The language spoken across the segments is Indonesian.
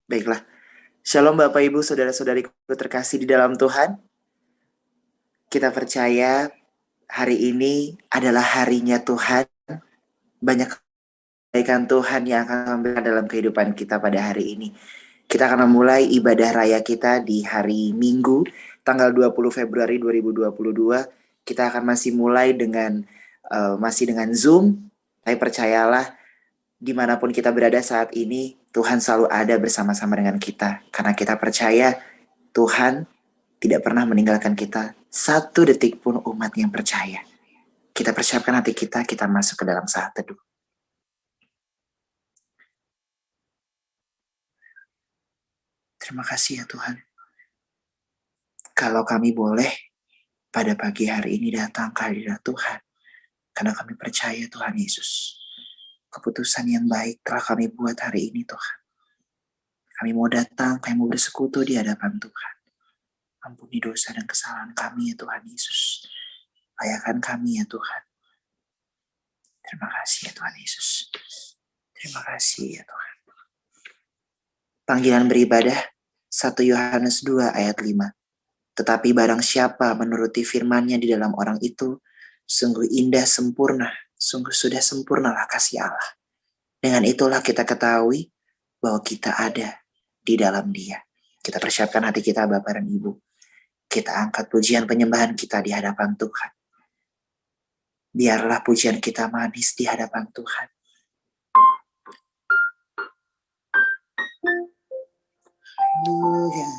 Baiklah. Shalom Bapak Ibu Saudara-saudariku terkasih di dalam Tuhan. Kita percaya hari ini adalah harinya Tuhan. Banyak kebaikan Tuhan yang akan memberikan dalam kehidupan kita pada hari ini. Kita akan memulai ibadah raya kita di hari Minggu, tanggal 20 Februari 2022. Kita akan masih mulai dengan Zoom. Tapi percayalah, dimanapun kita berada saat ini, Tuhan selalu ada bersama-sama dengan kita. Karena kita percaya Tuhan tidak pernah meninggalkan kita satu detik pun umat yang percaya. Kita persiapkan hati kita masuk ke dalam saat teduh. Terima kasih ya Tuhan. Kalau kami boleh pada pagi hari ini datang ke hadirat Tuhan, karena kami percaya Tuhan Yesus, keputusan yang baik telah kami buat hari ini Tuhan. Kami mau datang, kami mau bersekutu di hadapan Tuhan. Ampuni dosa dan kesalahan kami ya Tuhan Yesus. Layakan kami ya Tuhan. Terima kasih ya Tuhan Yesus. Terima kasih ya Tuhan. Panggilan beribadah 1 Yohanes 2 ayat 5. Tetapi barang siapa menuruti firman-Nya di dalam orang itu, sungguh indah sempurna, sungguh sudah sempurnalah kasih Allah. Dengan itulah kita ketahui bahwa kita ada di dalam Dia. Kita persiapkan hati kita Bapak dan Ibu. Kita angkat pujian penyembahan kita di hadapan Tuhan. Biarlah pujian kita manis di hadapan Tuhan. Haleluya.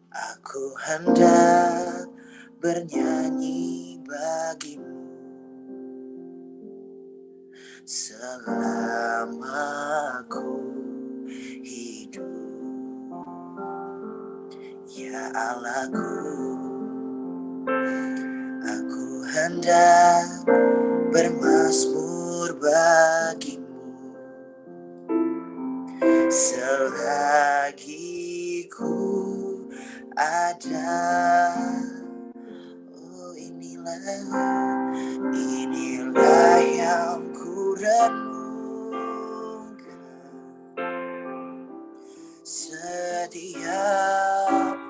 Aku hendak bernyanyi bagimu selama aku hidup, ya Allahku. Aku hendak bermazmur bagimu selagi ku ada. Oh inilah yang ku renungkan setiap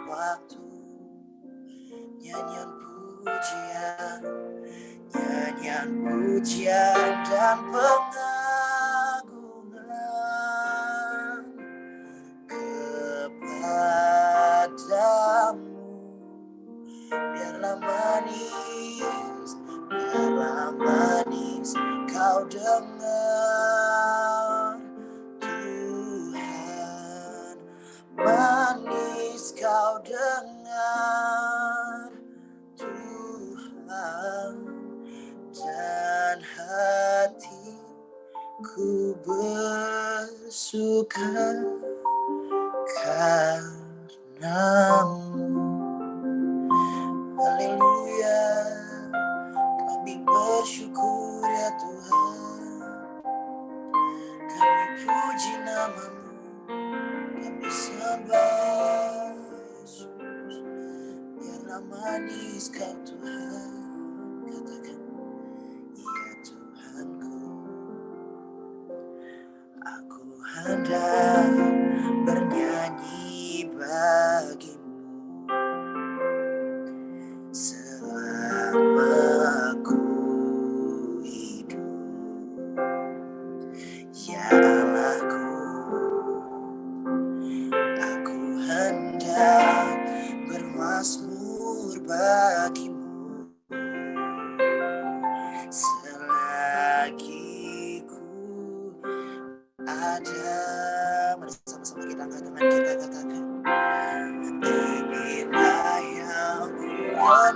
waktu. Nyanyian pujian dan pengagungan kepadamu. Biarlah manis kau dengar Tuhan, manis kau dengar Tuhan, dan hatiku bersuka karenamu. Haleluya, kami bersyukur ya Tuhan, kami puji namamu, kami sembah Yesus. Biarlah manis kau Tuhan, katakan ya Tuhanku. Aku hendak bernyanyi bagimu selama aku hidup, ya Allahku. Aku hendak bermazmur bagimu selagi ku ada. Mari sama-sama kita angkat tangan kita, katakan inilah yang ku renungkan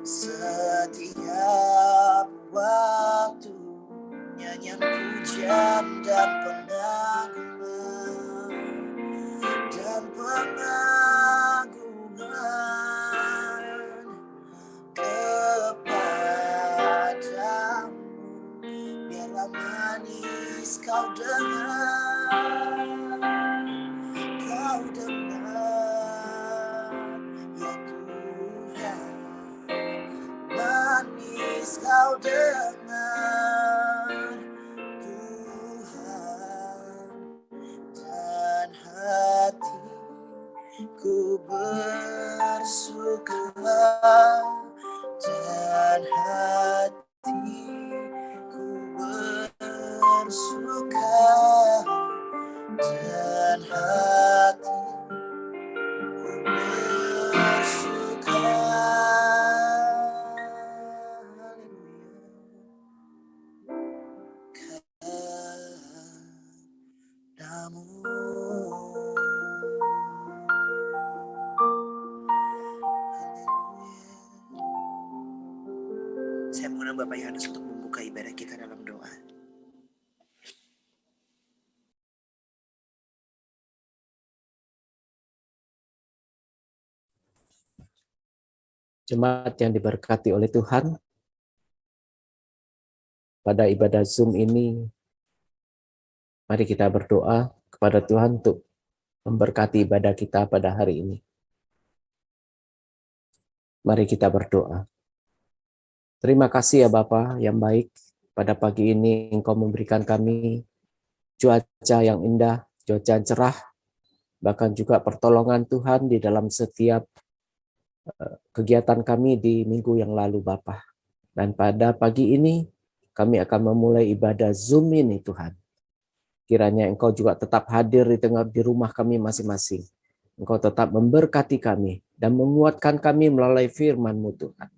setiap waktu. Nyanyian pujian dan pengagungan ku bersuka dan hatiku bersuka dan hatiku bersuka. Saya mengundang Bapak Yohanes untuk membuka ibadah kita dalam doa. Jemaat yang diberkati oleh Tuhan, pada ibadah Zoom ini, mari kita berdoa kepada Tuhan untuk memberkati ibadah kita pada hari ini. Mari kita berdoa. Terima kasih ya Bapa yang baik, pada pagi ini Engkau memberikan kami cuaca yang indah, cuaca yang cerah, bahkan juga pertolongan Tuhan di dalam setiap kegiatan kami di minggu yang lalu Bapa. Dan pada pagi ini kami akan memulai ibadah Zoom ini Tuhan. Kiranya Engkau juga tetap hadir di rumah kami masing-masing. Engkau tetap memberkati kami dan menguatkan kami melalui firman-Mu Tuhan.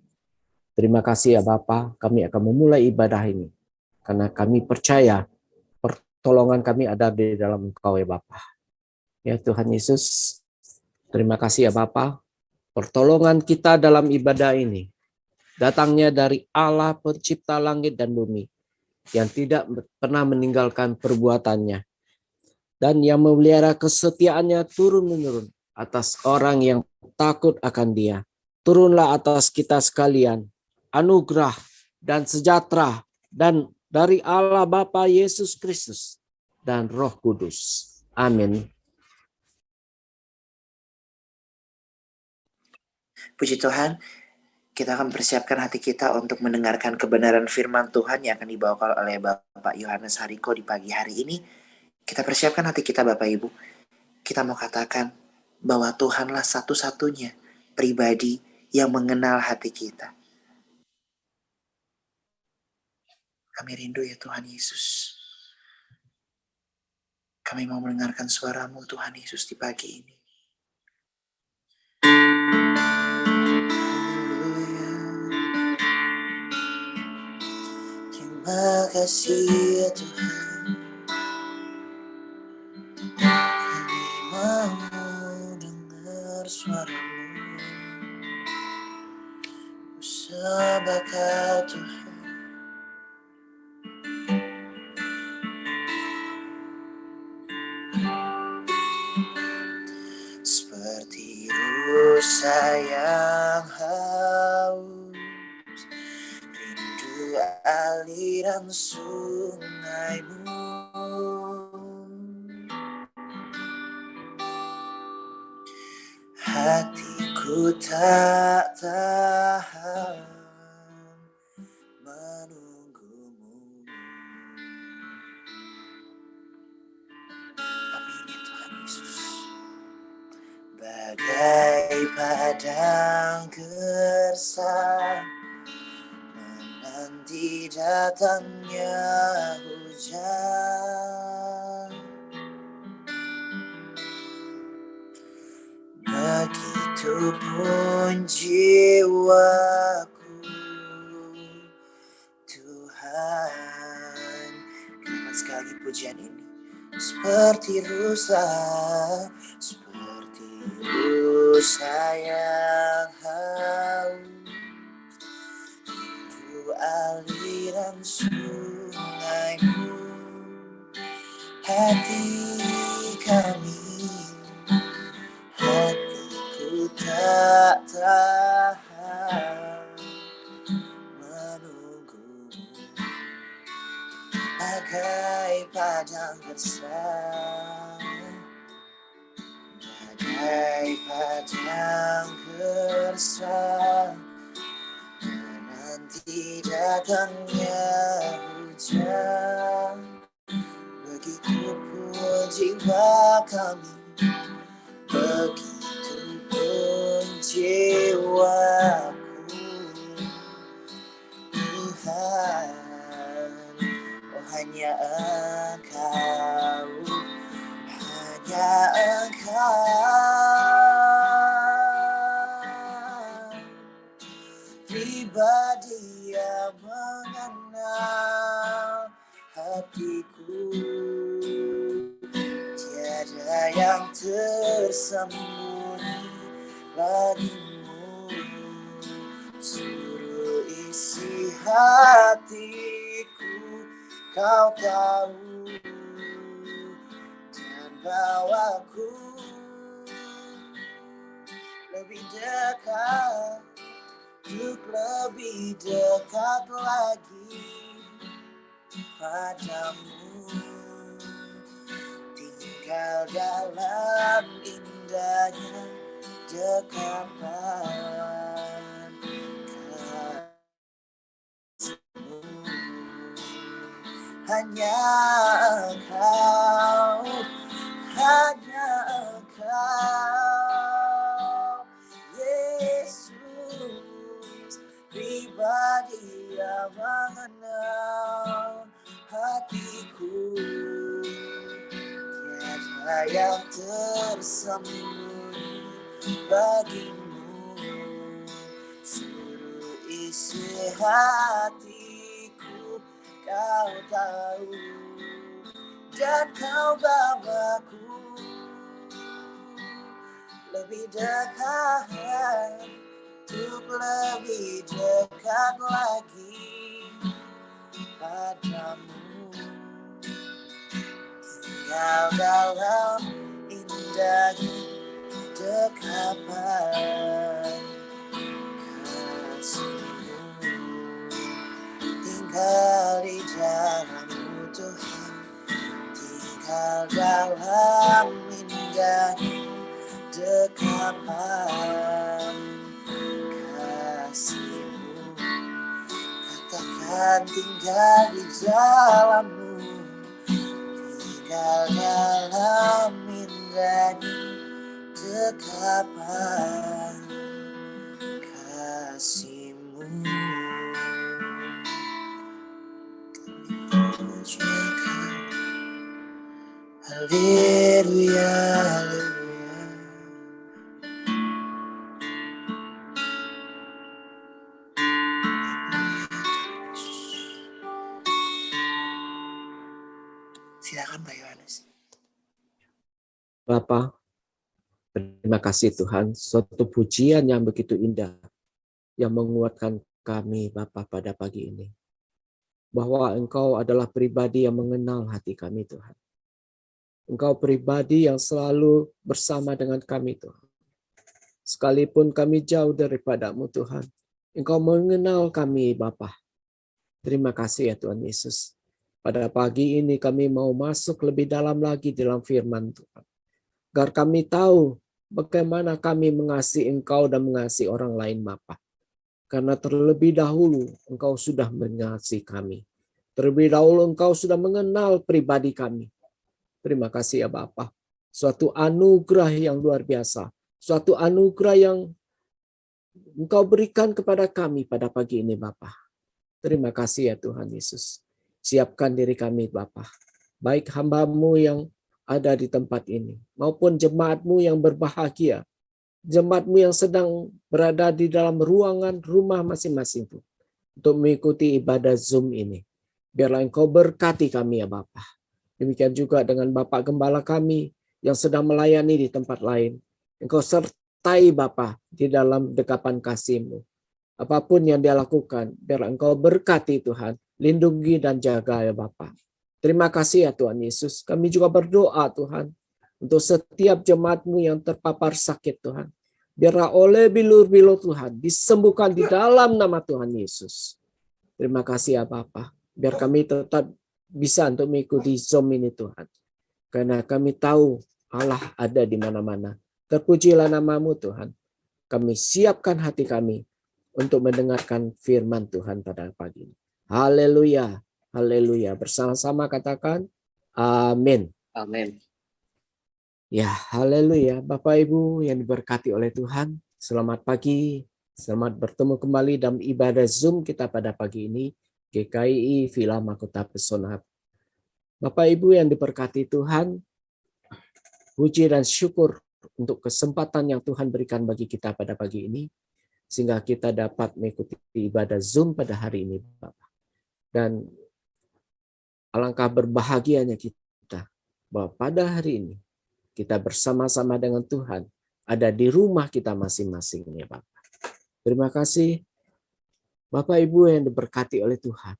Terima kasih ya Bapa, kami akan memulai ibadah ini. Karena kami percaya pertolongan kami ada di dalam Engkau ya Bapa. Ya Tuhan Yesus, terima kasih ya Bapa. Pertolongan kita dalam ibadah ini datangnya dari Allah pencipta langit dan bumi yang tidak pernah meninggalkan perbuatannya dan yang memelihara kesetiaannya turun-menurun atas orang yang takut akan Dia. Turunlah atas kita sekalian anugerah dan sejahtera dan dari Allah Bapa Yesus Kristus dan Roh Kudus. Amin. Puji Tuhan, kita akan persiapkan hati kita untuk mendengarkan kebenaran firman Tuhan yang akan dibawakan oleh Bapak Yohanes Hariko di pagi hari ini. Kita persiapkan hati kita Bapak Ibu. Kita mau katakan bahwa Tuhanlah satu-satunya pribadi yang mengenal hati kita. Kami rindu ya Tuhan Yesus. Kami mau mendengarkan suara-Mu Tuhan Yesus di pagi ini. Terima kasih ya Tuhan. Kami mau dengar suara-Mu. Sembah Kau Tuhan. Seperti rusa yang haus, rindu aliran sungai-Mu. Hatiku tak tahan menunggu-Mu. Amin ya Tuhan Yesus. Bagai padang gersang menanti datangnya hujan, begitupun jiwaku Tuhan. Kenapa sekali pujian ini? Seperti rusa yang haus, rindu aliran sungai-Mu. Hati kami, hatiku tak tahan menunggu-Mu. Bagai padang gersang, bagai padang gersang menanti datangnya hujan, begitu pun jiwa kami, begitu tersembunyi bagimu. Suruh isi hatiku, kau tahu, dan bawaku lebih dekat, untuk lebih dekat lagi padamu. Tinggal dalam indahnya dekapan kasih-Mu. Hanya Engkau, hanya Engkau, Yesus, pribadi yang mengenal hatiku. Tiada yang tersembunyi bagimu. Suruh isi hatiku, kau tahu, dan kau bawaku lebih dekat, untuk lebih dekat lagi padamu. Tinggal dalam indahnya dekapan kasih-Mu. Tinggal di dalam-Mu Tuhan, tinggal dalam indahnya dekapan kasih-Mu. Katakan tinggal di dalam-Mu, tinggal dalam indahnya dekapan kasih-Mu. Pujikan, haleluya, haleluya. Silakan Pak Yohanes. Bapa, terima kasih Tuhan, suatu pujian yang begitu indah, yang menguatkan kami Bapa pada pagi ini. Bahwa Engkau adalah pribadi yang mengenal hati kami Tuhan. Engkau pribadi yang selalu bersama dengan kami Tuhan. Sekalipun kami jauh daripada-Mu Tuhan, Engkau mengenal kami Bapa. Terima kasih ya Tuhan Yesus. Pada pagi ini kami mau masuk lebih dalam lagi dalam firman Tuhan. Agar kami tahu bagaimana kami mengasihi Engkau dan mengasihi orang lain Bapa. Karena terlebih dahulu Engkau sudah mengasihi kami. Terlebih dahulu Engkau sudah mengenal pribadi kami. Terima kasih ya Bapa. Suatu anugerah yang luar biasa. Suatu anugerah yang Engkau berikan kepada kami pada pagi ini Bapa. Terima kasih ya Tuhan Yesus. Siapkan diri kami Bapa. Baik hamba-Mu yang ada di tempat ini. Maupun jemaat-Mu yang berbahagia. Jemaat-Mu yang sedang berada di dalam ruangan rumah masing-masing Tuhan. Untuk mengikuti ibadah Zoom ini. Biarlah Engkau berkati kami ya Bapa. Demikian juga dengan Bapak Gembala kami yang sedang melayani di tempat lain. Engkau sertai Bapa di dalam dekapan kasih-Mu. Apapun yang dia lakukan, biarlah Engkau berkati Tuhan. Lindungi dan jaga ya Bapa. Terima kasih ya Tuhan Yesus. Kami juga berdoa Tuhan. Untuk setiap jemaat-Mu yang terpapar sakit Tuhan. Biarlah oleh bilur-bilur Tuhan disembuhkan di dalam nama Tuhan Yesus. Terima kasih ya Bapa. Biar kami tetap bisa untuk mengikuti Zoom ini Tuhan. Karena kami tahu Allah ada di mana-mana. Terpujilah nama-Mu Tuhan. Kami siapkan hati kami untuk mendengarkan firman Tuhan pada pagi ini. Haleluya. Haleluya. Bersama-sama katakan amin. Amin. Ya, haleluya. Bapak Ibu yang diberkati oleh Tuhan, selamat pagi. Selamat bertemu kembali dalam ibadah Zoom kita pada pagi ini. GKI Villa Mahkota Pesona. Bapak Ibu yang diberkati Tuhan, puji dan syukur untuk kesempatan yang Tuhan berikan bagi kita pada pagi ini, sehingga kita dapat mengikuti ibadah Zoom pada hari ini, Bapak. Dan alangkah berbahagianya kita bahwa pada hari ini kita bersama-sama dengan Tuhan, ada di rumah kita masing-masing ya Bapak. Terima kasih Bapak Ibu yang diberkati oleh Tuhan.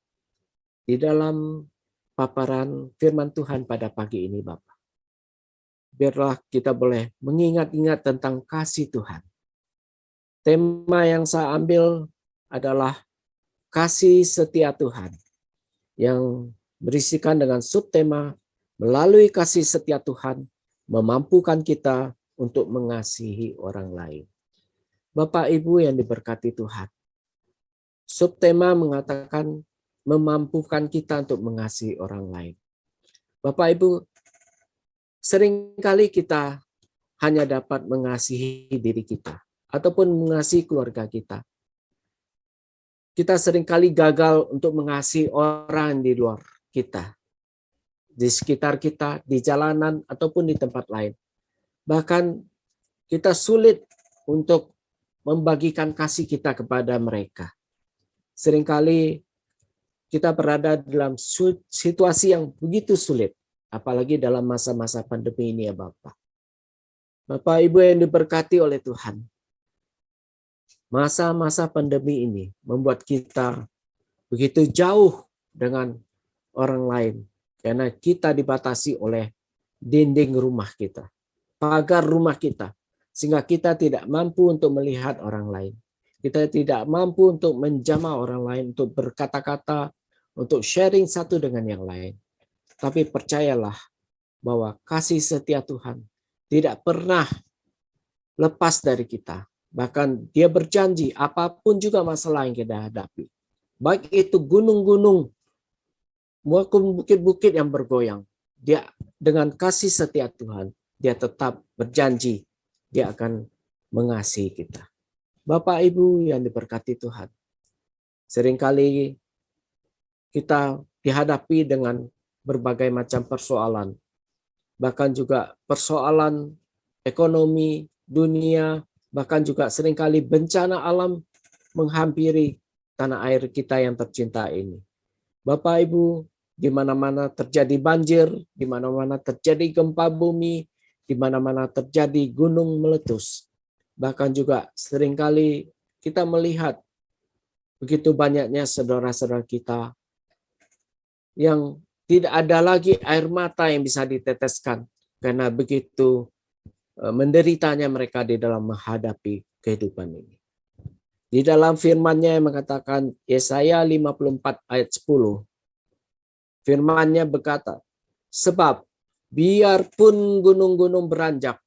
Di dalam paparan firman Tuhan pada pagi ini Bapak. Biarlah kita boleh mengingat-ingat tentang kasih Tuhan. Tema yang saya ambil adalah kasih setia Tuhan, yang berisikan dengan subtema melalui kasih setia Tuhan memampukan kita untuk mengasihi orang lain. Bapak Ibu yang diberkati Tuhan, subtema mengatakan memampukan kita untuk mengasihi orang lain. Bapak Ibu, seringkali kita hanya dapat mengasihi diri kita ataupun mengasihi keluarga kita. Kita seringkali gagal untuk mengasihi orang di luar kita, di sekitar kita, di jalanan, ataupun di tempat lain. Bahkan kita sulit untuk membagikan kasih kita kepada mereka. Seringkali kita berada dalam situasi yang begitu sulit, apalagi dalam masa-masa pandemi ini ya Bapak. Bapak Ibu yang diberkati oleh Tuhan, masa-masa pandemi ini membuat kita begitu jauh dengan orang lain karena kita dibatasi oleh dinding rumah kita, pagar rumah kita, sehingga kita tidak mampu untuk melihat orang lain. Kita tidak mampu untuk menjamah orang lain, untuk berkata-kata, untuk sharing satu dengan yang lain. Tapi percayalah bahwa kasih setia Tuhan tidak pernah lepas dari kita. Bahkan dia berjanji apapun juga masalah yang kita hadapi. Baik itu gunung-gunung maupun bukit-bukit yang bergoyang. Dia dengan kasih setia Tuhan, dia tetap berjanji dia akan mengasihi kita. Bapak Ibu yang diberkati Tuhan, seringkali kita dihadapi dengan berbagai macam persoalan. Bahkan juga persoalan ekonomi, dunia, bahkan juga seringkali bencana alam menghampiri tanah air kita yang tercinta ini. Bapak Ibu, di mana-mana terjadi banjir, di mana-mana terjadi gempa bumi, di mana-mana terjadi gunung meletus. Bahkan juga seringkali kita melihat begitu banyaknya saudara-saudara kita yang tidak ada lagi air mata yang bisa diteteskan karena begitu menderitanya mereka di dalam menghadapi kehidupan ini. Di dalam firman-Nya yang mengatakan Yesaya 54 ayat 10. Firman-Nya berkata, sebab biarpun gunung-gunung beranjak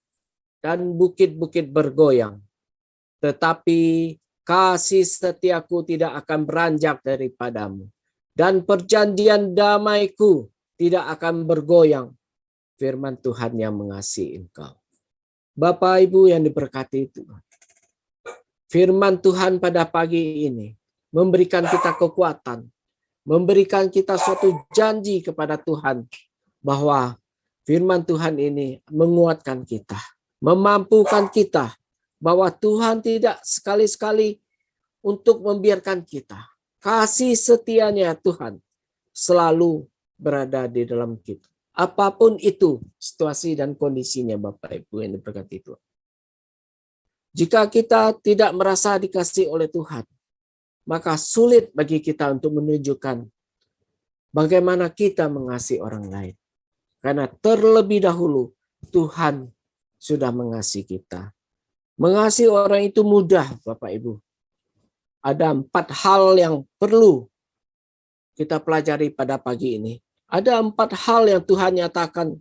dan bukit-bukit bergoyang, tetapi kasih setiaku tidak akan beranjak daripadamu, dan perjanjian damaiku tidak akan bergoyang. Firman Tuhan yang mengasihi engkau. Bapak Ibu yang diberkati Tuhan, firman Tuhan pada pagi ini memberikan kita kekuatan, memberikan kita suatu janji kepada Tuhan bahwa firman Tuhan ini menguatkan kita, memampukan kita, bahwa Tuhan tidak sekali-sekali untuk membiarkan kita. Kasih setianya Tuhan selalu berada di dalam kita. Apapun itu situasi dan kondisinya Bapak Ibu yang diberkati Tuhan. Jika kita tidak merasa dikasihi oleh Tuhan, maka sulit bagi kita untuk menunjukkan bagaimana kita mengasihi orang lain. Karena terlebih dahulu Tuhan sudah mengasihi kita. Mengasihi orang itu mudah Bapak Ibu. Ada 4 hal yang perlu kita pelajari pada pagi ini. Ada 4 hal yang Tuhan nyatakan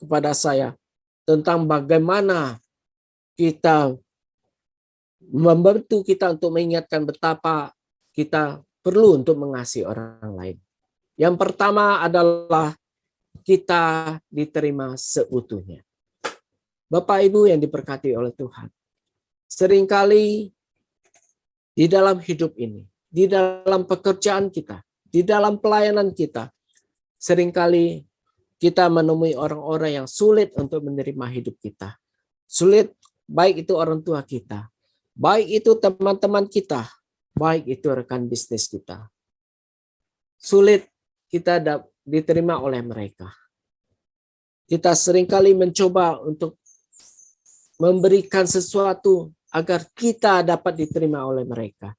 kepada saya tentang bagaimana kita membantu kita untuk mengingatkan betapa kita perlu untuk mengasihi orang lain. Yang pertama adalah kita diterima seutuhnya. Bapak Ibu yang diberkati oleh Tuhan, seringkali di dalam hidup ini, di dalam pekerjaan kita, di dalam pelayanan kita, seringkali kita menemui orang-orang yang sulit untuk menerima hidup kita. Sulit, baik itu orang tua kita, baik itu teman-teman kita, baik itu rekan bisnis kita. Sulit kita diterima oleh mereka. Kita seringkali mencoba untuk memberikan sesuatu agar kita dapat diterima oleh mereka.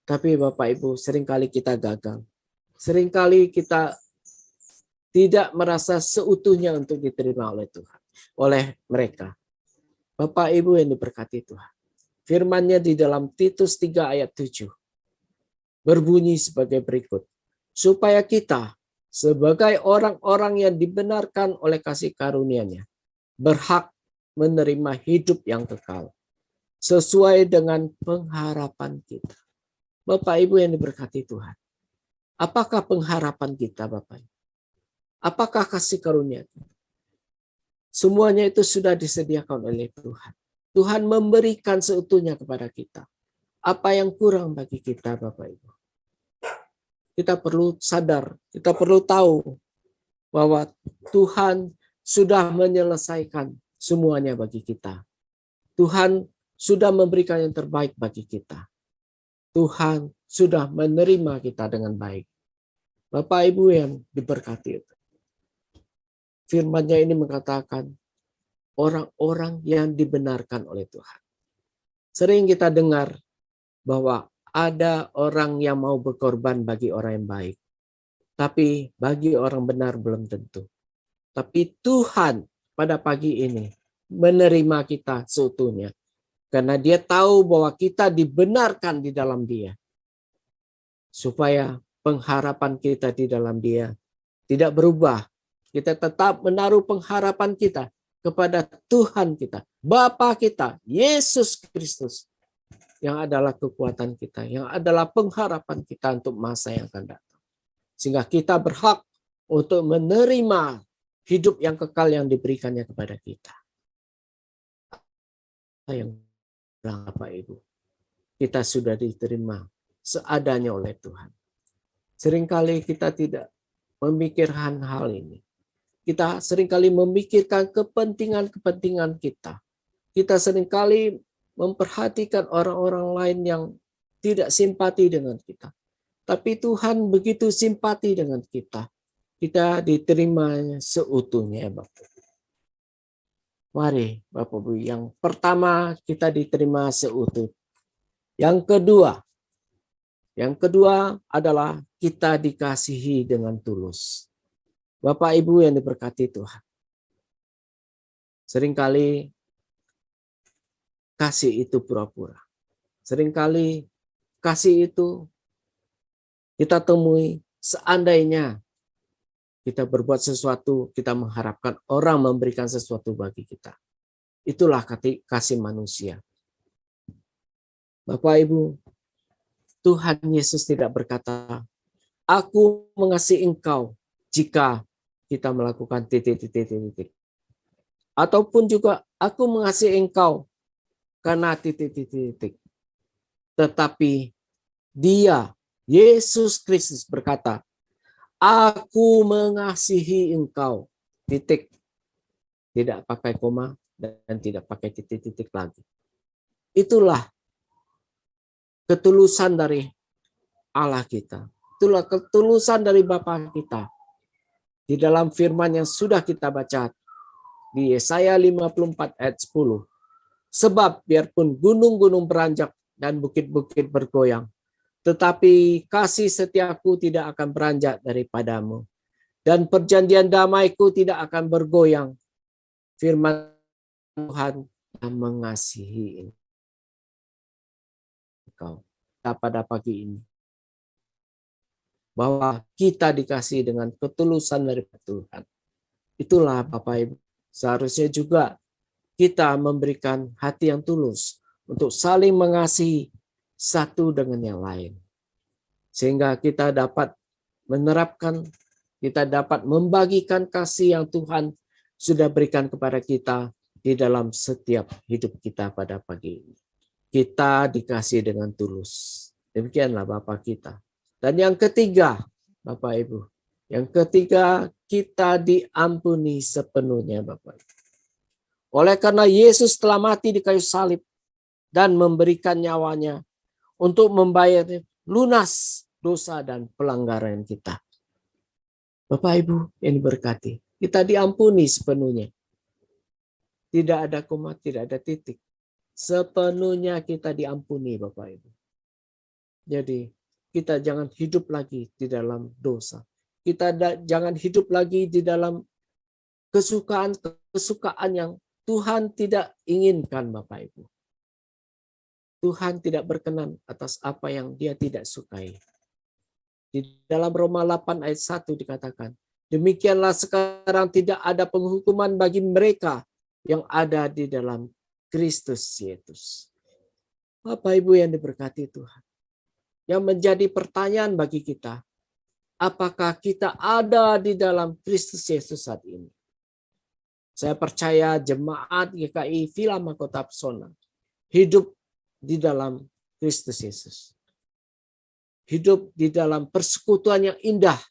Tapi Bapak Ibu, seringkali kita gagal. Seringkali kita tidak merasa seutuhnya untuk diterima oleh Tuhan, oleh mereka. Bapak Ibu yang diberkati Tuhan. Firman-Nya di dalam Titus 3 ayat 7 berbunyi sebagai berikut. Supaya kita sebagai orang-orang yang dibenarkan oleh kasih karunia-Nya berhak menerima hidup yang kekal sesuai dengan pengharapan kita. Bapak Ibu yang diberkati Tuhan. Apakah pengharapan kita Bapak Ibu? Apakah kasih karunia kita? Semuanya itu sudah disediakan oleh Tuhan. Tuhan memberikan seutuhnya kepada kita. Apa yang kurang bagi kita Bapak Ibu? Kita perlu sadar, kita perlu tahu bahwa Tuhan sudah menyelesaikan semuanya bagi kita. Tuhan sudah memberikan yang terbaik bagi kita. Tuhan sudah menerima kita dengan baik. Bapak Ibu yang diberkati. Firman-Nya ini mengatakan orang-orang yang dibenarkan oleh Tuhan. Sering kita dengar bahwa ada orang yang mau berkorban bagi orang yang baik. Tapi bagi orang benar belum tentu. Tapi Tuhan pada pagi ini menerima kita seutuhnya. Karena Dia tahu bahwa kita dibenarkan di dalam Dia. Supaya pengharapan kita di dalam Dia tidak berubah. Kita tetap menaruh pengharapan kita kepada Tuhan kita, Bapa kita, Yesus Kristus, yang adalah kekuatan kita, yang adalah pengharapan kita untuk masa yang akan datang. Sehingga kita berhak untuk menerima hidup yang kekal yang diberikannya kepada kita. Yang Bapak Ibu, kita sudah diterima seadanya oleh Tuhan. Seringkali kita tidak memikirkan hal ini. Kita seringkali memikirkan kepentingan-kepentingan kita. Kita seringkali memperhatikan orang-orang lain yang tidak simpati dengan kita. Tapi Tuhan begitu simpati dengan kita. Kita diterima seutuhnya, Bapak. Mari, Bapak Ibu, yang pertama kita diterima seutuh. Yang kedua adalah kita dikasihi dengan tulus. Bapak Ibu yang diberkati Tuhan. Seringkali kasih itu pura-pura. Seringkali kasih itu kita temui seandainya kita berbuat sesuatu, kita mengharapkan orang memberikan sesuatu bagi kita. Itulah kasih manusia. Bapak Ibu, Tuhan Yesus tidak berkata, aku mengasihi engkau jika kita melakukan titik. Ataupun juga aku mengasihi engkau karena titik. Tetapi Dia, Yesus Kristus berkata, aku mengasihi engkau, titik. Tidak pakai koma dan tidak pakai titik lagi. Itulah ketulusan dari Allah kita. Itulah ketulusan dari Bapa kita. Di dalam firman yang sudah kita baca di Yesaya 54 ayat 10. Sebab biarpun gunung-gunung beranjak dan bukit-bukit bergoyang, tetapi kasih setiaku tidak akan beranjak daripadamu. Dan perjanjian damaiku tidak akan bergoyang. Firman Tuhan yang mengasihi engkau. Pada pagi ini. Bahwa kita dikasihi dengan ketulusan dari Tuhan. Itulah Bapak Ibu. Seharusnya juga kita memberikan hati yang tulus untuk saling mengasihi satu dengan yang lain. Sehingga kita dapat menerapkan, kita dapat membagikan kasih yang Tuhan sudah berikan kepada kita di dalam setiap hidup kita pada pagi ini. Kita dikasihi dengan tulus. Demikianlah Bapak kita. Dan yang ketiga, Bapak Ibu, yang ketiga kita diampuni sepenuhnya Bapak Ibu. Oleh karena Yesus telah mati di kayu salib dan memberikan nyawanya untuk membayar lunas dosa dan pelanggaran kita. Bapak Ibu yang diberkati, Kita diampuni sepenuhnya. Tidak ada koma, tidak ada titik. Sepenuhnya kita diampuni, Bapak Ibu. Jadi kita jangan hidup lagi di dalam dosa. Kita jangan hidup lagi di dalam kesukaan yang Tuhan tidak inginkan, Bapak Ibu. Tuhan tidak berkenan atas apa yang Dia tidak sukai. Di dalam Roma 8 ayat 1 dikatakan, demikianlah sekarang tidak ada penghukuman bagi mereka yang ada di dalam Kristus Yesus. Bapak Ibu yang diberkati Tuhan. Yang menjadi pertanyaan bagi kita, apakah kita ada di dalam Kristus Yesus saat ini? Saya percaya jemaat GKI Villa Mahkota Pesona hidup di dalam Kristus Yesus. Hidup di dalam persekutuan yang indah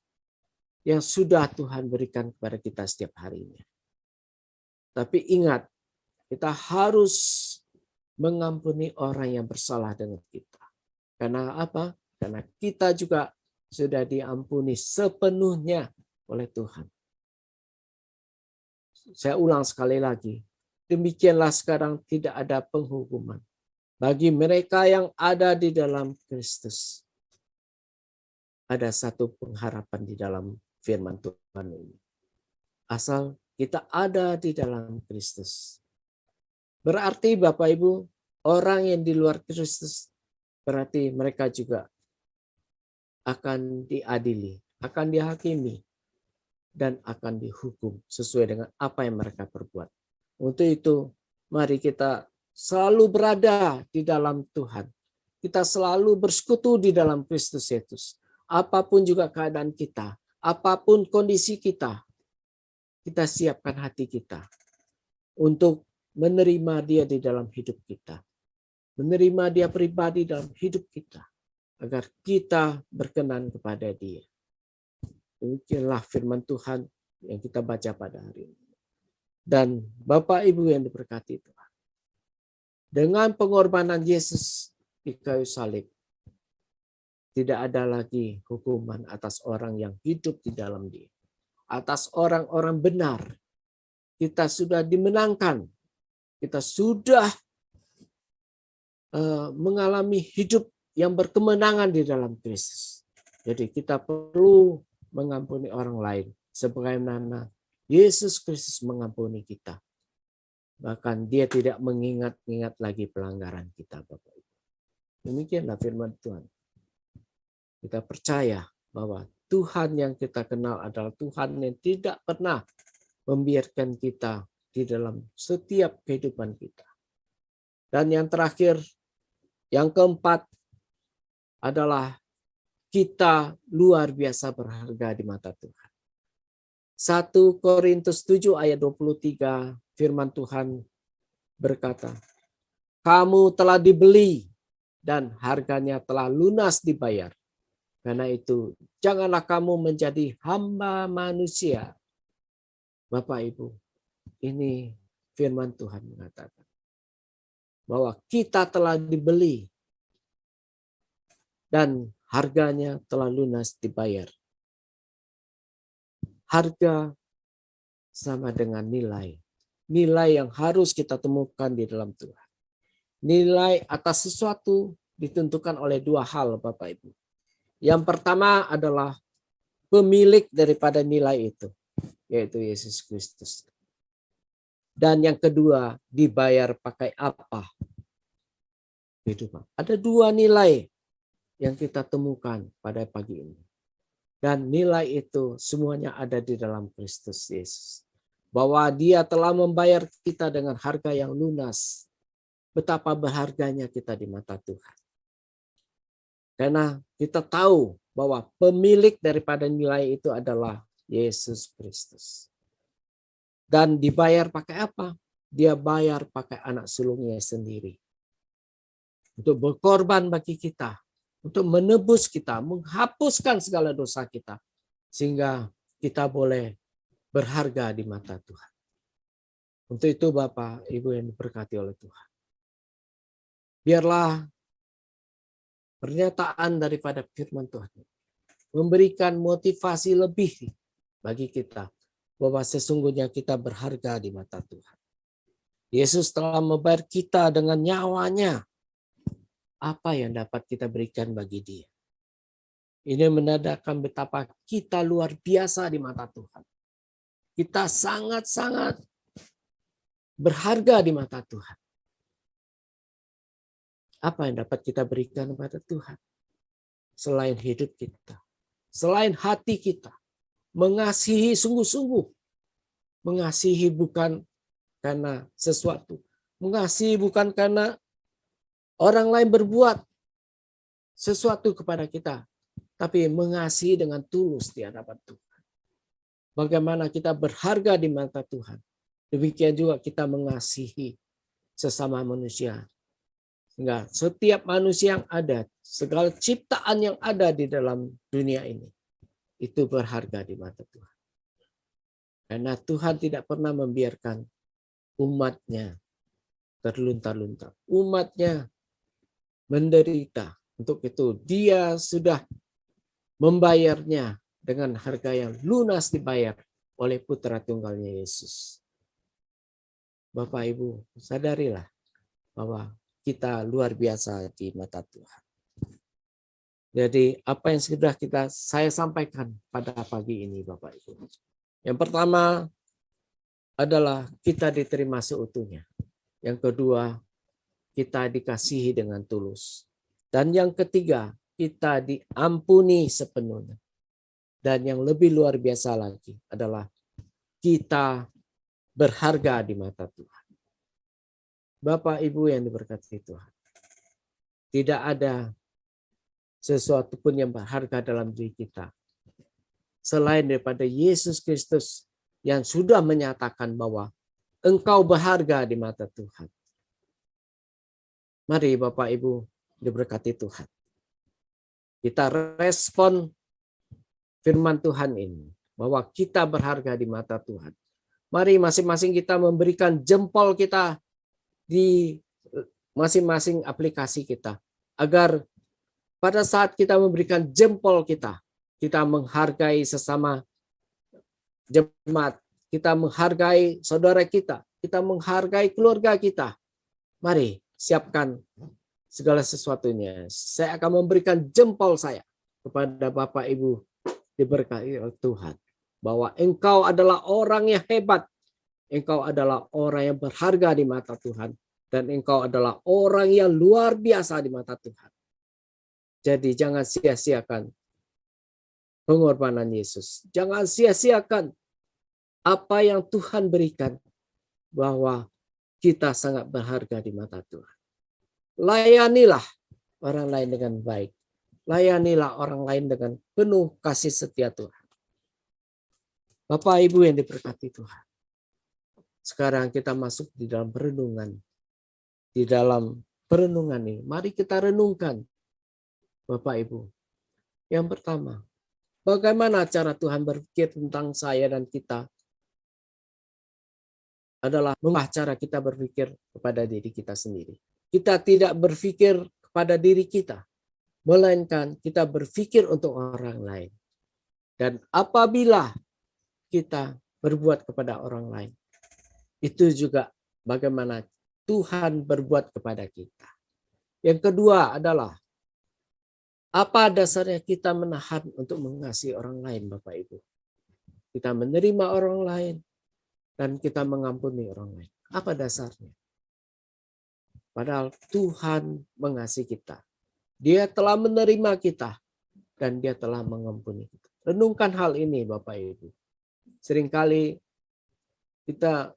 yang sudah Tuhan berikan kepada kita setiap harinya. Tapi ingat, kita harus mengampuni orang yang bersalah dengan kita. Karena apa? Karena kita juga sudah diampuni sepenuhnya oleh Tuhan. Saya ulang sekali lagi. Demikianlah sekarang tidak ada penghukuman bagi mereka yang ada di dalam Kristus. Ada satu pengharapan di dalam firman Tuhan ini. Asal kita ada di dalam Kristus. Berarti Bapak Ibu, orang yang di luar Kristus, berarti mereka juga akan diadili, akan dihakimi, dan akan dihukum sesuai dengan apa yang mereka perbuat. Untuk itu, mari kita selalu berada di dalam Tuhan. Kita selalu bersekutu di dalam Kristus Yesus. Apapun juga keadaan kita, apapun kondisi kita siapkan hati kita untuk menerima Dia di dalam hidup kita. Menerima Dia pribadi dalam hidup kita. Agar kita berkenan kepada Dia. Demikianlah firman Tuhan yang kita baca pada hari ini. Dan Bapak Ibu yang diberkati Tuhan. Dengan pengorbanan Yesus di kayu salib, tidak ada lagi hukuman atas orang yang hidup di dalam Dia. Atas orang-orang benar, kita sudah dimenangkan. Kita sudah mengalami hidup yang berkemenangan di dalam Kristus. Jadi kita perlu mengampuni orang lain sebagaimana Yesus Kristus mengampuni kita. Bahkan Dia tidak mengingat-ingat lagi pelanggaran kita, Bapak Ibu. Demikianlah firman Tuhan. Kita percaya bahwa Tuhan yang kita kenal adalah Tuhan yang tidak pernah membiarkan kita di dalam setiap kehidupan kita. Dan yang terakhir, yang keempat adalah kita luar biasa berharga di mata Tuhan. 1 Korintus 7 ayat 23 firman Tuhan berkata, kamu telah dibeli dan harganya telah lunas dibayar. Karena itu, janganlah kamu menjadi hamba manusia. Bapak Ibu, ini firman Tuhan mengatakan bahwa kita telah dibeli dan harganya telah lunas dibayar. Harga sama dengan nilai. Nilai yang harus kita temukan di dalam Tuhan. Nilai atas sesuatu ditentukan oleh dua hal, Bapak Ibu. Yang pertama adalah pemilik daripada nilai itu, yaitu Yesus Kristus. Dan yang kedua, dibayar pakai apa? Kehidupan. Ada dua nilai yang kita temukan pada pagi ini. Dan nilai itu semuanya ada di dalam Kristus Yesus. Bahwa Dia telah membayar kita dengan harga yang lunas. Betapa berharganya kita di mata Tuhan. Karena kita tahu bahwa pemilik daripada nilai itu adalah Yesus Kristus. Dan dibayar pakai apa? Dia bayar pakai anak sulungnya sendiri. Untuk berkorban bagi kita. Untuk menebus kita, menghapuskan segala dosa kita. Sehingga kita boleh berharga di mata Tuhan. Untuk itu Bapak, Ibu yang diberkati oleh Tuhan. Biarlah pernyataan daripada firman Tuhan memberikan motivasi lebih bagi kita bahwa sesungguhnya kita berharga di mata Tuhan. Yesus telah membayar kita dengan nyawanya. Apa yang dapat kita berikan bagi Dia? Ini menandakan betapa kita luar biasa di mata Tuhan. Kita sangat-sangat berharga di mata Tuhan. Apa yang dapat kita berikan kepada Tuhan? Selain hidup kita, selain hati kita, mengasihi sungguh-sungguh. Mengasihi bukan karena sesuatu. Mengasihi bukan karena orang lain berbuat sesuatu kepada kita, tapi mengasihi dengan tulus di hadapan Tuhan. Bagaimana kita berharga di mata Tuhan, demikian juga kita mengasihi sesama manusia. Sehingga setiap manusia yang ada, segala ciptaan yang ada di dalam dunia ini, itu berharga di mata Tuhan. Karena Tuhan tidak pernah membiarkan umatnya terlunta-lunta. Umatnya menderita. Untuk itu Dia sudah membayarnya dengan harga yang lunas dibayar oleh putra tunggalnya Yesus. Bapak Ibu, sadarilah bahwa kita luar biasa di mata Tuhan. Jadi apa yang sudah saya sampaikan pada pagi ini Bapak Ibu. Yang pertama adalah kita diterima seutuhnya. Yang kedua, kita dikasihi dengan tulus. Dan yang ketiga, kita diampuni sepenuhnya. Dan yang lebih luar biasa lagi adalah kita berharga di mata Tuhan. Bapak Ibu yang diberkati Tuhan. Tidak ada sesuatu pun yang berharga dalam diri kita. Selain daripada Yesus Kristus yang sudah menyatakan bahwa engkau berharga di mata Tuhan. Mari Bapak Ibu diberkati Tuhan. Kita respon firman Tuhan ini. Bahwa kita berharga di mata Tuhan. Mari masing-masing kita memberikan jempol kita di masing-masing aplikasi kita. Agar pada saat kita memberikan jempol kita menghargai sesama jemaat, kita menghargai saudara kita menghargai keluarga kita. Mari siapkan segala sesuatunya. Saya akan memberikan jempol saya kepada Bapak Ibu diberkati oleh Tuhan. Bahwa engkau adalah orang yang hebat. Engkau adalah orang yang berharga di mata Tuhan. Dan engkau adalah orang yang luar biasa di mata Tuhan. Jadi jangan sia-siakan pengorbanan Yesus. Jangan sia-siakan apa yang Tuhan berikan. Bahwa kita sangat berharga di mata Tuhan. Layanilah orang lain dengan baik. Layanilah orang lain dengan penuh kasih setia Tuhan. Bapak Ibu yang diberkati Tuhan. Sekarang kita masuk di dalam perenungan. Di dalam perenungan ini, mari kita renungkan Bapak Ibu. Yang pertama, bagaimana cara Tuhan berpikir tentang saya dan kita adalah mengubah cara kita berpikir kepada diri kita sendiri. Kita tidak berpikir kepada diri kita, melainkan kita berpikir untuk orang lain. Dan apabila kita berbuat kepada orang lain, itu juga bagaimana Tuhan berbuat kepada kita. Yang kedua adalah, apa dasarnya kita menahan untuk mengasihi orang lain, Bapak Ibu? Kita menerima orang lain, dan kita mengampuni orang lain. Apa dasarnya? Padahal Tuhan mengasihi kita. Dia telah menerima kita, dan Dia telah mengampuni kita. Renungkan hal ini, Bapak Ibu. Seringkali kita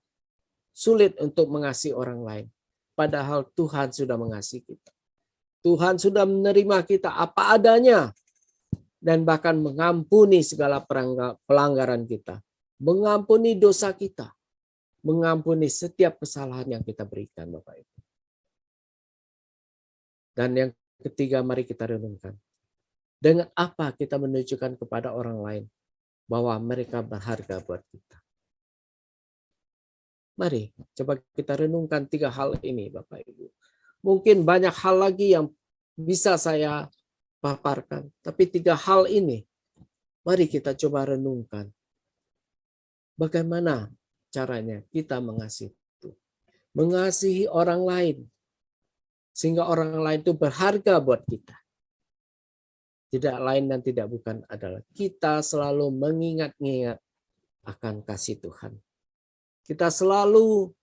sulit untuk mengasihi orang lain. Padahal Tuhan sudah mengasihi kita. Tuhan sudah menerima kita apa adanya. Dan bahkan mengampuni segala pelanggaran kita. Mengampuni dosa kita. Mengampuni setiap kesalahan yang kita berikan, Bapak Ibu. Dan yang ketiga, mari kita renungkan. Dengan apa kita menunjukkan kepada orang lain bahwa mereka berharga buat kita. Mari coba kita renungkan 3 hal ini, Bapak Ibu. Mungkin banyak hal lagi yang bisa saya paparkan, tapi 3 hal ini mari kita coba renungkan. Bagaimana caranya kita mengasihi itu? Mengasihi orang lain. Sehingga orang lain itu berharga buat kita. Tidak lain dan tidak bukan adalah kita selalu mengingat-ingat akan kasih Tuhan. Kita selalu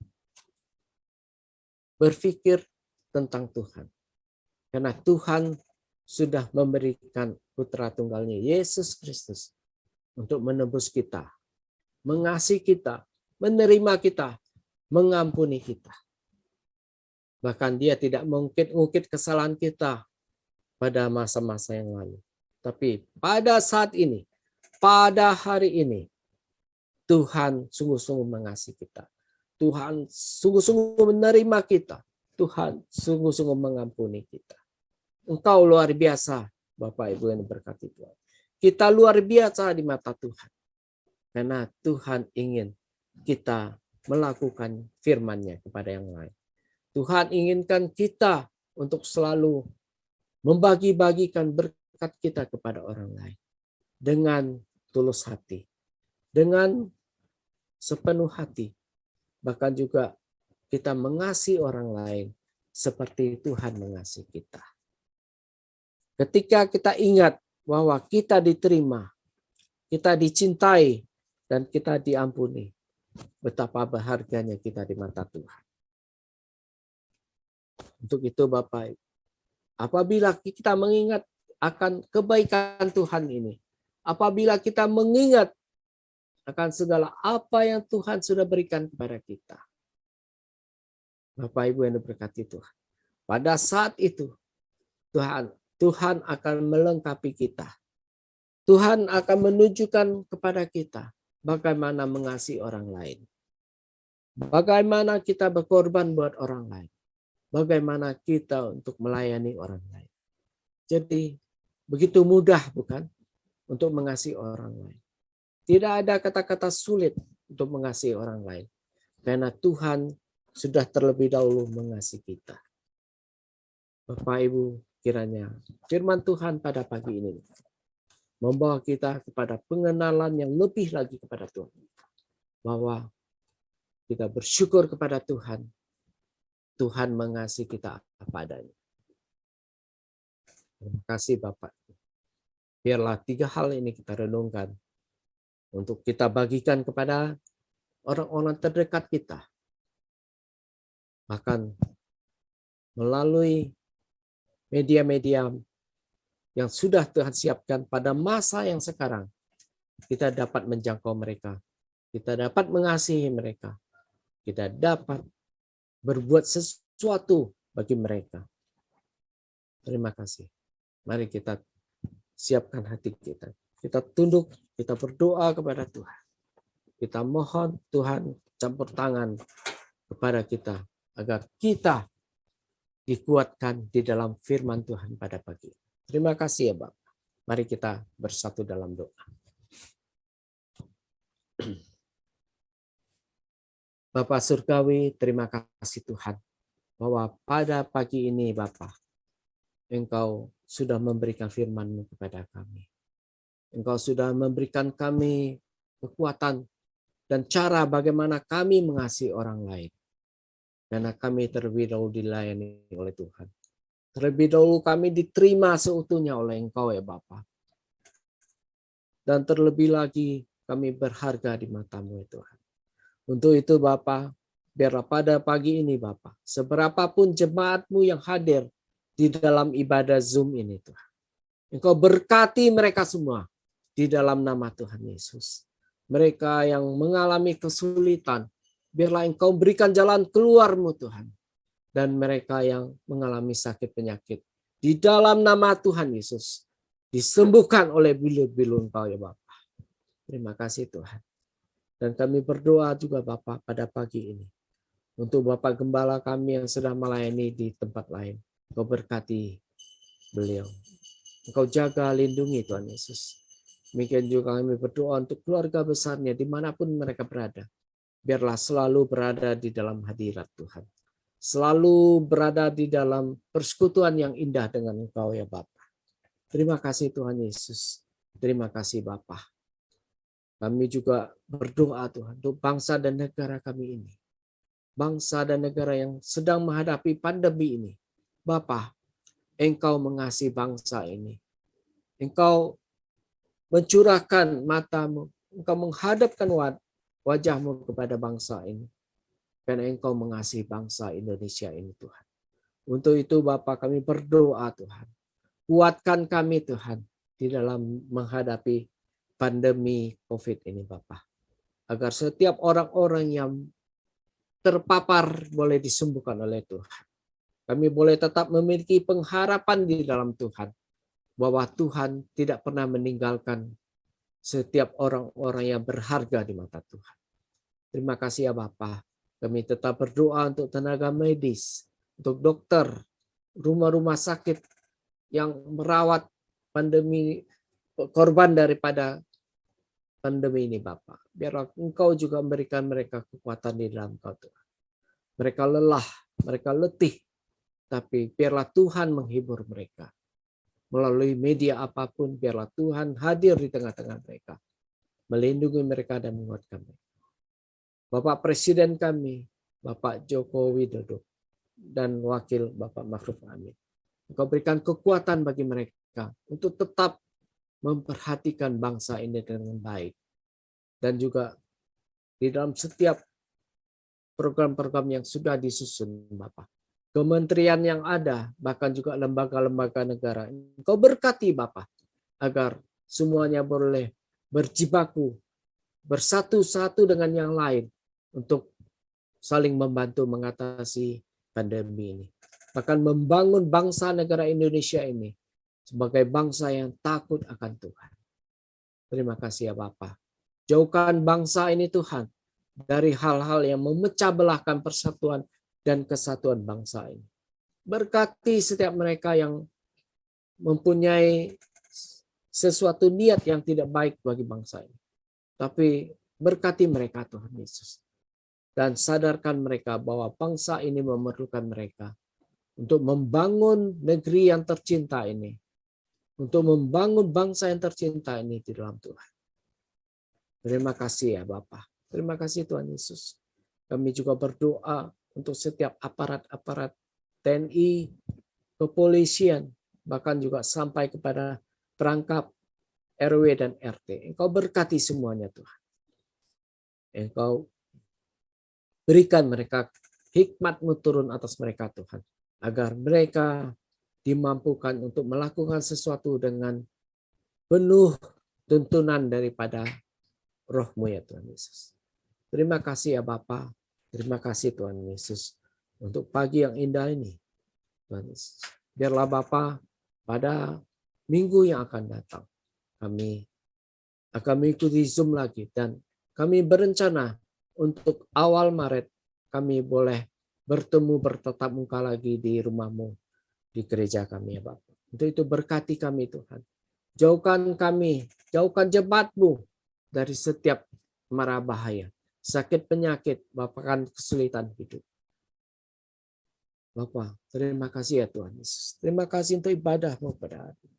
berpikir tentang Tuhan. Karena Tuhan sudah memberikan putra tunggalnya, Yesus Kristus, untuk menebus kita, mengasihi kita, menerima kita, mengampuni kita. Bahkan dia tidak mengungkit kesalahan kita pada masa-masa yang lalu. Tapi pada saat ini, pada hari ini, Tuhan sungguh-sungguh mengasihi kita. Tuhan sungguh-sungguh menerima kita. Tuhan sungguh-sungguh mengampuni kita. Engkau luar biasa, Bapak Ibu yang diberkati Tuhan. Kita luar biasa di mata Tuhan. Karena Tuhan ingin kita melakukan firman-Nya kepada yang lain. Tuhan inginkan kita untuk selalu membagi-bagikan berkat kita kepada orang lain. Dengan tulus hati. Dengan sepenuh hati. Bahkan juga kita mengasihi orang lain seperti Tuhan mengasihi kita. Ketika kita ingat bahwa kita diterima, kita dicintai, dan kita diampuni, betapa berharganya kita di mata Tuhan. Untuk itu Bapak, apabila kita mengingat akan kebaikan Tuhan ini, apabila kita mengingat akan segala apa yang Tuhan sudah berikan kepada kita, Bapak Ibu yang diberkati Tuhan, pada saat itu Tuhan akan melengkapi kita. Tuhan akan menunjukkan kepada kita bagaimana mengasihi orang lain. Bagaimana kita berkorban buat orang lain. Bagaimana kita untuk melayani orang lain. Jadi begitu mudah bukan untuk mengasihi orang lain. Tidak ada kata-kata sulit untuk mengasihi orang lain. Karena Tuhan sudah terlebih dahulu mengasihi kita. Bapak Ibu, kiranya firman Tuhan pada pagi ini membawa kita kepada pengenalan yang lebih lagi kepada Tuhan. Bahwa kita bersyukur kepada Tuhan. Tuhan mengasihi kita apa adanya. Terima kasih Bapak. Biarlah 3 hal ini kita renungkan. Untuk kita bagikan kepada orang-orang terdekat kita. Bahkan melalui media-media yang sudah Tuhan siapkan pada masa yang sekarang, kita dapat menjangkau mereka. Kita dapat mengasihi mereka. Kita dapat berbuat sesuatu bagi mereka. Terima kasih. Mari kita siapkan hati kita. Kita tunduk, kita berdoa kepada Tuhan. Kita mohon Tuhan campur tangan kepada kita agar kita dikuatkan di dalam firman Tuhan pada pagi. Terima kasih ya Bapak. Mari kita bersatu dalam doa. Bapak Surgawi, terima kasih Tuhan bahwa pada pagi ini Bapak, Engkau sudah memberikan firman-Mu kepada kami. Engkau sudah memberikan kami kekuatan dan cara bagaimana kami mengasihi orang lain. Karena kami terlebih dahulu dilayani oleh Tuhan. Terlebih dahulu kami diterima seutuhnya oleh Engkau ya Bapa. Dan terlebih lagi kami berharga di mata-Mu ya Tuhan. Untuk itu Bapa, biarlah pada pagi ini Bapa, seberapapun jemaat-Mu yang hadir di dalam ibadah Zoom ini Tuhan. Engkau berkati mereka semua di dalam nama Tuhan Yesus. Mereka yang mengalami kesulitan, biarlah Engkau berikan jalan keluar-Mu Tuhan. Dan mereka yang mengalami sakit penyakit, di dalam nama Tuhan Yesus, disembuhkan oleh bilu-bilu Engkau ya Bapa. Terima kasih Tuhan. Dan kami berdoa juga Bapa pada pagi ini. Untuk Bapak Gembala kami yang sedang melayani di tempat lain. Engkau berkati beliau. Engkau jaga, lindungi Tuhan Yesus. Demikian juga kami berdoa untuk keluarga besarnya dimanapun mereka berada. Biarlah selalu berada di dalam hadirat Tuhan. Selalu berada di dalam persekutuan yang indah dengan Engkau ya Bapa. Terima kasih Tuhan Yesus. Terima kasih Bapa. Kami juga berdoa Tuhan untuk bangsa dan negara kami ini. Bangsa dan negara yang sedang menghadapi pandemi ini. Bapa, Engkau mengasihi bangsa ini. Engkau mencurahkan matamu. Engkau menghadapkan wajahmu kepada bangsa ini. Karena Engkau mengasihi bangsa Indonesia ini Tuhan. Untuk itu Bapa kami berdoa Tuhan. Kuatkan kami Tuhan di dalam menghadapi pandemi COVID ini Bapa. Agar setiap orang-orang yang terpapar boleh disembuhkan oleh Tuhan. Kami boleh tetap memiliki pengharapan di dalam Tuhan. Bahwa Tuhan tidak pernah meninggalkan setiap orang-orang yang berharga di mata Tuhan. Terima kasih ya Bapa. Kami tetap berdoa untuk tenaga medis, untuk dokter, rumah-rumah sakit yang merawat pandemi, korban daripada pandemi ini Bapa. Biarlah Engkau juga memberikan mereka kekuatan di dalam Kau Tuhan. Mereka lelah, mereka letih, tapi biarlah Tuhan menghibur mereka. Melalui media apapun, biarlah Tuhan hadir di tengah-tengah mereka. Melindungi mereka dan menguatkan mereka. Bapak Presiden kami, Bapak Joko Widodo, dan Wakil Bapak Ma'ruf Amin. Engkau berikan kekuatan bagi mereka untuk tetap memperhatikan bangsa ini dengan baik. Dan juga di dalam setiap program-program yang sudah disusun Bapak. Kementerian yang ada, bahkan juga lembaga-lembaga negara. Engkau berkati Bapak, agar semuanya boleh berjibaku, bersatu-satu dengan yang lain, untuk saling membantu mengatasi pandemi ini. Bahkan membangun bangsa negara Indonesia ini sebagai bangsa yang takut akan Tuhan. Terima kasih ya Bapa. Jauhkan bangsa ini Tuhan dari hal-hal yang memecah belahkan persatuan dan kesatuan bangsa ini. Berkati setiap mereka yang mempunyai sesuatu niat yang tidak baik bagi bangsa ini. Tapi berkati mereka Tuhan Yesus. Dan sadarkan mereka bahwa bangsa ini memerlukan mereka untuk membangun negeri yang tercinta ini. Untuk membangun bangsa yang tercinta ini di dalam Tuhan. Terima kasih ya Bapa. Terima kasih Tuhan Yesus. Kami juga berdoa untuk setiap aparat-aparat TNI, kepolisian, bahkan juga sampai kepada perangkap RW dan RT. Engkau berkati semuanya Tuhan. Engkau berikan mereka hikmat-Mu turun atas mereka Tuhan. Agar mereka dimampukan untuk melakukan sesuatu dengan penuh tuntunan daripada Roh-Mu ya Tuhan Yesus. Terima kasih ya Bapa. Terima kasih Tuhan Yesus. Untuk pagi yang indah ini. Tuhan Yesus. Biarlah Bapa pada minggu yang akan datang. Kami akan mengikuti Zoom lagi. Dan kami berencana untuk awal Maret kami boleh bertemu bertatap muka lagi di rumah-Mu, di gereja kami ya Bapak. Untuk itu berkati kami Tuhan. Jauhkan kami, jauhkan jemaat-Mu dari setiap mara bahaya, sakit penyakit, bahkan kesulitan hidup. Bapak, terima kasih ya Tuhan Yesus. Terima kasih untuk ibadah-Mu pada hari ini.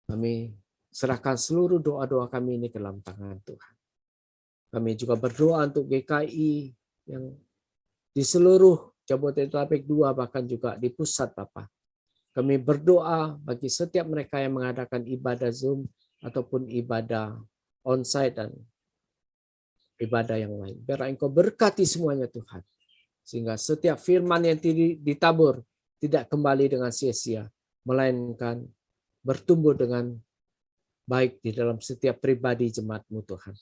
Kami serahkan seluruh doa-doa kami ini ke dalam tangan Tuhan. Kami juga berdoa untuk GKI yang di seluruh Jabodetabek 2 bahkan juga di pusat Bapak. Kami berdoa bagi setiap mereka yang mengadakan ibadah Zoom ataupun ibadah onsite dan ibadah yang lain. Biar Engkau berkati semuanya Tuhan. Sehingga setiap firman yang ditabur tidak kembali dengan sia-sia. Melainkan bertumbuh dengan baik di dalam setiap pribadi jemaat-Mu Tuhan.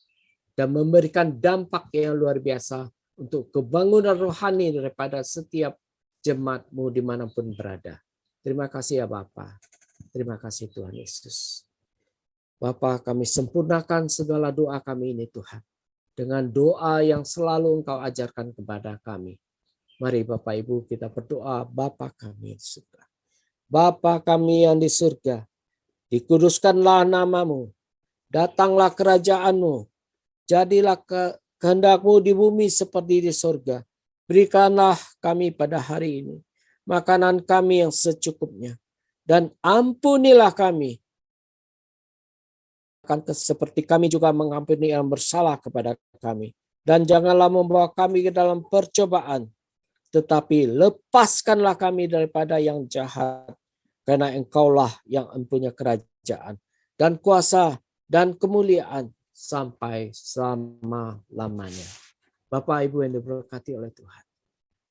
Dan memberikan dampak yang luar biasa untuk kebangunan rohani daripada setiap jemaat-Mu dimanapun berada. Terima kasih ya Bapa. Terima kasih Tuhan Yesus. Bapa, kami sempurnakan segala doa kami ini Tuhan. Dengan doa yang selalu Engkau ajarkan kepada kami. Mari Bapak Ibu kita berdoa. Bapa kami di surga. Bapa kami yang di surga. Dikuduskanlah nama-Mu. Datanglah kerajaan-Mu. Jadilah kehendak-Mu di bumi seperti di surga. Berikanlah kami pada hari ini makanan kami yang secukupnya. Dan ampunilah kami seperti kami juga mengampuni yang bersalah kepada kami. Dan janganlah membawa kami ke dalam percobaan, tetapi lepaskanlah kami daripada yang jahat, karena Engkaulah yang mempunyai kerajaan dan kuasa dan kemuliaan sampai selama-lamanya. Bapak Ibu yang diberkati oleh Tuhan,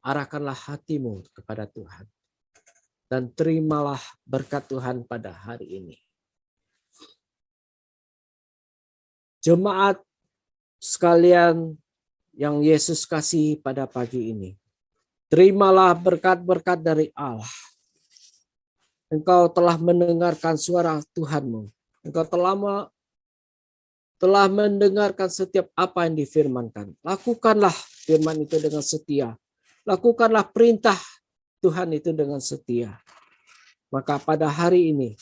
arahkanlah hatimu kepada Tuhan dan terimalah berkat Tuhan pada hari ini. Jemaat sekalian yang Yesus kasih pada pagi ini, terimalah berkat-berkat dari Allah. Engkau telah mendengarkan suara Tuhanmu. Engkau telah mendengarkan setiap apa yang difirmankan. Lakukanlah firman itu dengan setia. Lakukanlah perintah Tuhan itu dengan setia. Maka pada hari ini,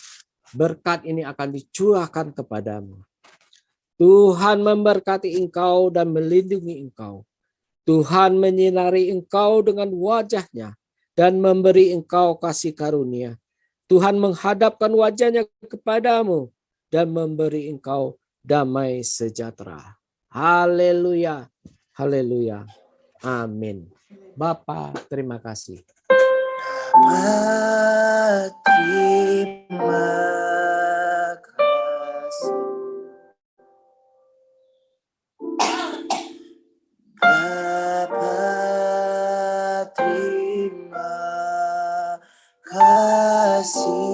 berkat ini akan dicurahkan kepadamu. Tuhan memberkati engkau dan melindungi engkau. Tuhan menyinari engkau dengan wajah-Nya dan memberi engkau kasih karunia. Tuhan menghadapkan wajah-Nya kepadamu dan memberi engkau damai sejahtera. Haleluya. Haleluya. Amin. Bapa, terima kasih. Terima kasih. Bapa, terima kasih.